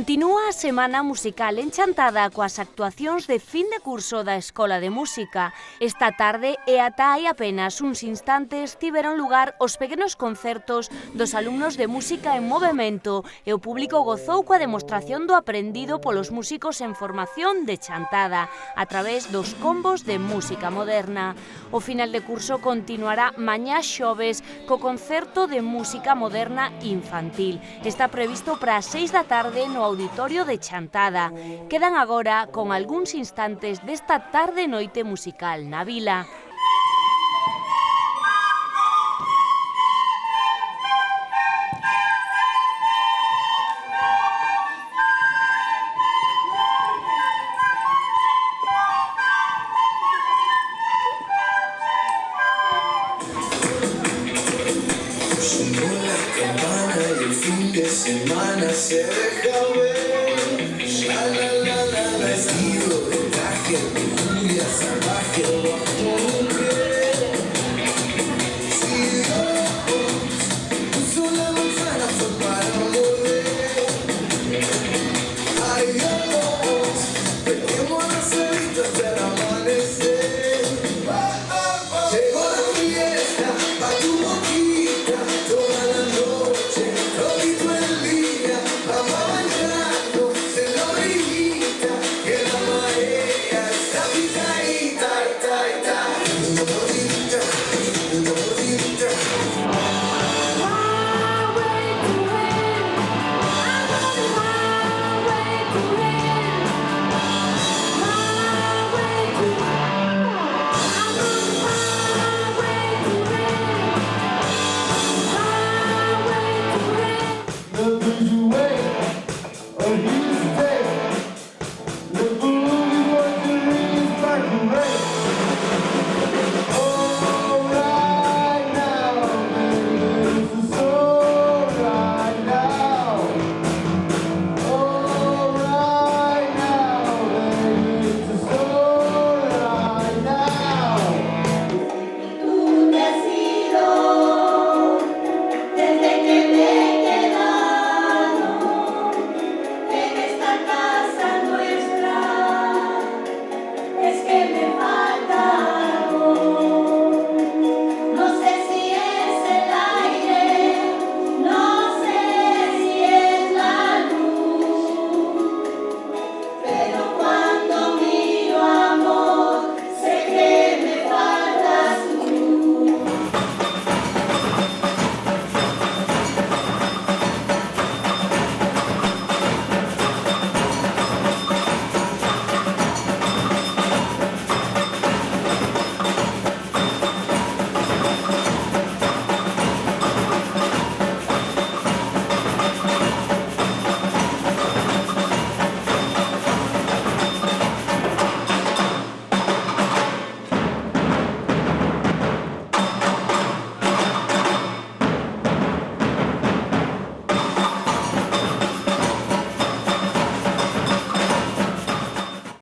Continúa a semana musical en Chantada coas actuacións de fin de curso da Escola de Música. Esta tarde e ata hai apenas uns instantes tiveron lugar os pequenos concertos dos alumnos de Música en Movemento e o público gozou coa demostración do aprendido polos músicos en formación de Chantada a través dos combos de música moderna. O final de curso continuará mañá xoves co concerto de música moderna infantil. Está previsto para as 6 da tarde no auditorio de Chantada. Quedan agora con algúns instantes desta tarde-noite musical na vila. Sonó la campana y el fin de semana se deja ver.